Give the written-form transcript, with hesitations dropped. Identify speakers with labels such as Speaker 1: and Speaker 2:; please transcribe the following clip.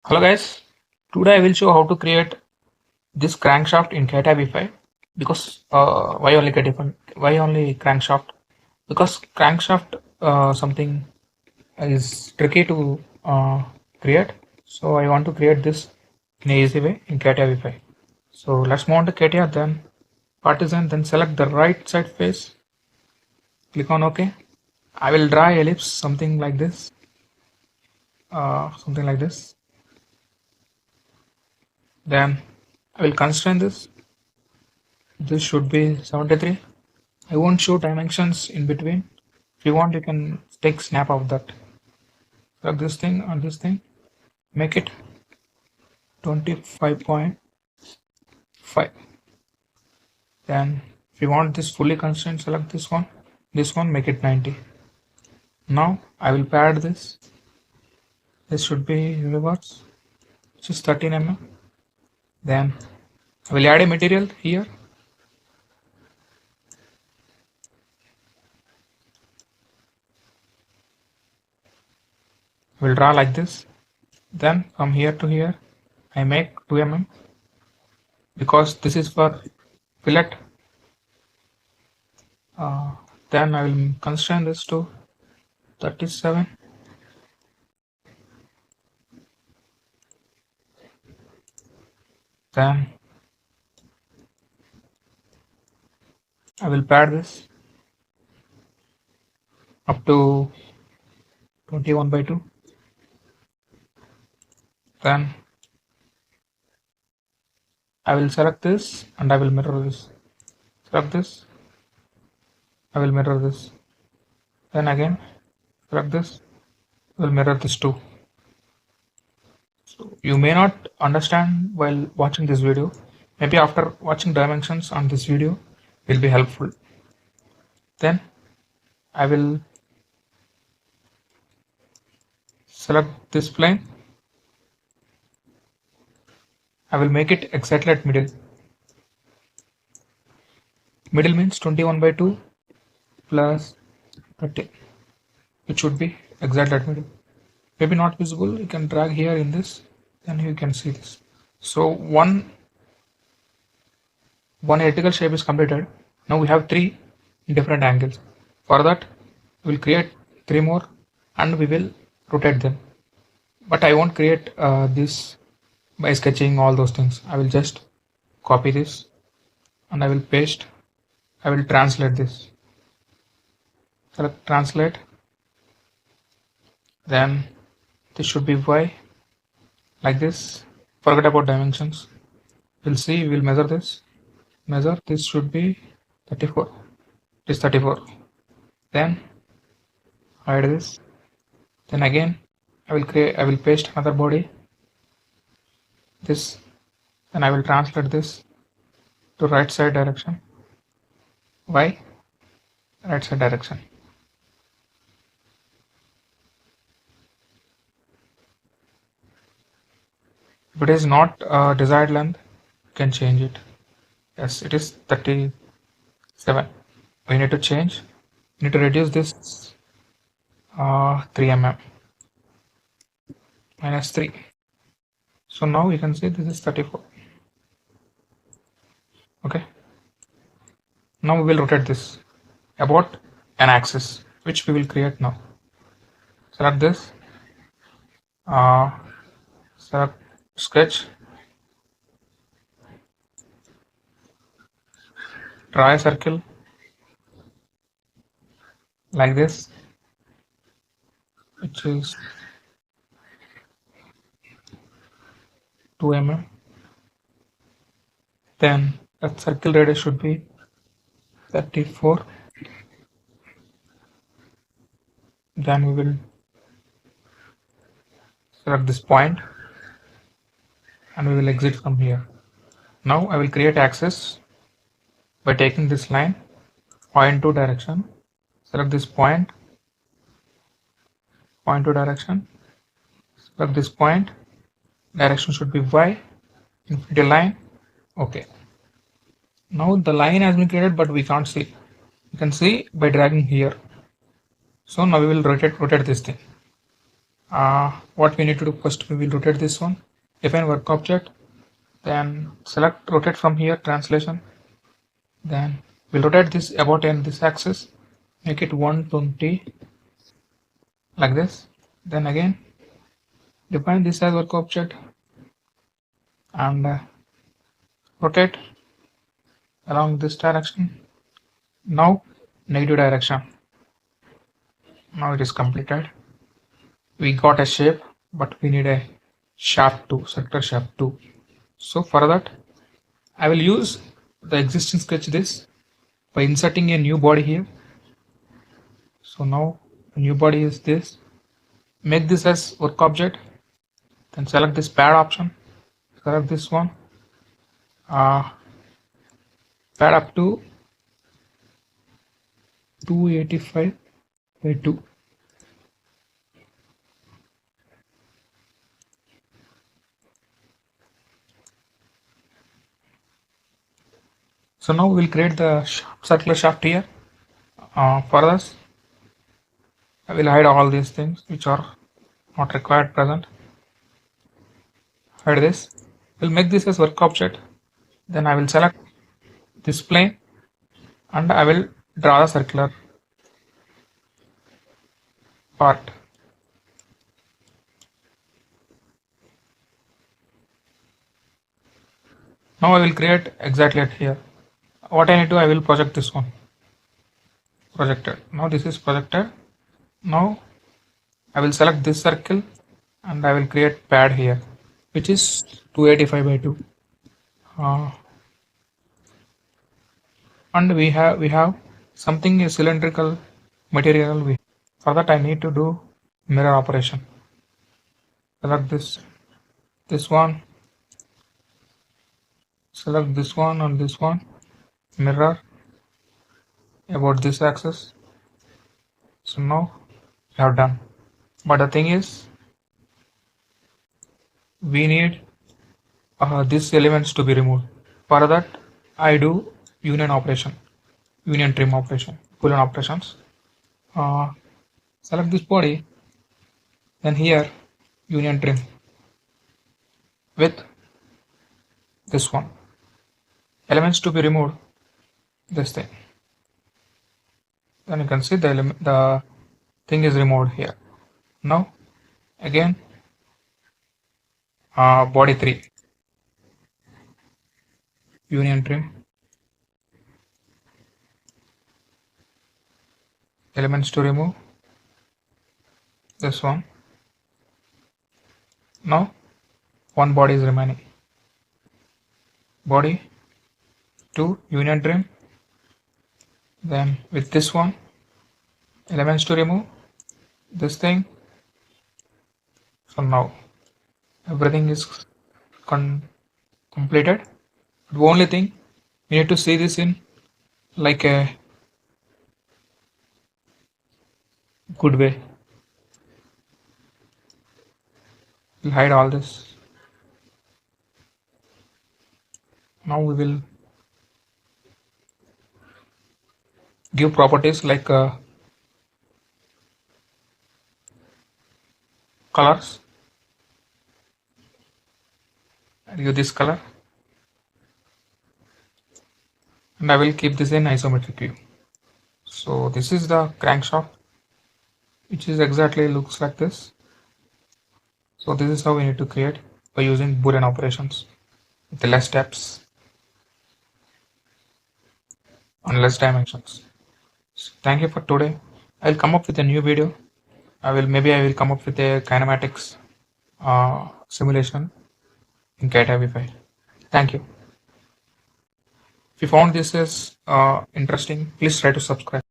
Speaker 1: Hello guys, today I will show how to create this crankshaft in CATIA V5 because why only crankshaft? Because crankshaft something is tricky to create, so I want to create this in an easy way in CATIA V5. So let's move on to CATIA, then partition, then select the right side face, click on OK. I will draw ellipse something like this, Then I will constrain this. This should be 73. I won't show dimensions in between. If you want, you can take snap of that. Select this thing on this thing. Make it 25.5. Then if you want this fully constrained, select this one. This one, make it 90. Now I will pad this. This should be reverse, which is 13 mm. Then I will add a material here. I will draw like this. Then from here to here, I make 2 mm because this is for fillet. Then I will constrain this to 37. Then I will pad this up to 21/2. Then I will select this and I will mirror this. Select this, I will mirror this. Then again select this, I will mirror this too. So you may not understand while watching this video. Maybe after watching dimensions on this video will be helpful. Then I will select this plane. I will make it exactly at middle. Middle means 21/2 plus 30, which should be exactly at middle. Maybe not visible, you can drag here in this, then you can see this. So one vertical shape is completed. Now we have 3 different angles. For that we will create 3 more and we will rotate them. But I won't create this by sketching all those things. I will just copy this and I will paste. I will translate this. Select translate. Then this should be Y like this. Forget about dimensions. We'll see, we'll measure this. Measure this should be 34. It is 34. Then hide this. Then again I will paste another body. This, then I will translate this to right side direction. Y, right side direction. If it is not desired length, you can change it. Yes, it is 37. We need to change. We need to reduce this 3 mm minus 3. So now you can see this is 34. Okay. Now we will rotate this about an axis, which we will create now. Select this. Select sketch. Draw a circle like this, which is 2 mm. Then that circle radius should be 34. Then we will select this point and we will exit from here. Now I will create axis by taking this line, point to direction. Select this point to direction. Select this point, direction should be Y, infinity line. Okay. Now the line has been created, but we can't see. You can see by dragging here. So now we will rotate this thing. What we need to do first, we will rotate this one, define work object, then select rotate from here, translation, then we'll rotate this about in this axis, make it 120 like this, then again define this as work object and rotate along this direction. Now negative direction. Now it is completed. We got a shape, but we need a shaft too, circular shaft too. So for that, I will use the existing sketch this by inserting a new body here. So now the new body is this. Make this as work object. Then select this pad option. Select this one. Pad up to 285 by 2. So now we'll create the circular shaft here. For this, I will hide all these things which are not required present. Hide this. We'll make this as work object. Then I will select this plane and I will draw the circular part. Now I will create exactly at here. What I need to, I will project this one. Projected. Now this is projected. Now I will select this circle and I will create pad here, which is 285 by 2. And we have something cylindrical material. For that I need to do mirror operation. Select this one. Select this one and this one. Mirror about this axis. So now we have done. But the thing is, we need these elements to be removed. For that, I do union operation, union trim operation, Boolean operations. Select this body, then here union trim with this one. Elements to be removed, this thing. Then you can see the thing is removed here. Now again body 3 union trim, elements to remove, this one. Now one body is remaining, body 2 union trim, then with this one, elements to remove, this thing. So now everything is completed. The only thing, we need to see this in like a good way. We'll hide all this. Now we will give properties like colors. I'll give this color and I will keep this in isometric view. So this is the crankshaft, which is exactly looks like this. So this is how we need to create by using Boolean operations with less steps and less dimensions. So thank you for today. I will come up with a new video. I will come up with a kinematics simulation in CATIA V5. Thank you. If you found this is interesting, please try to subscribe.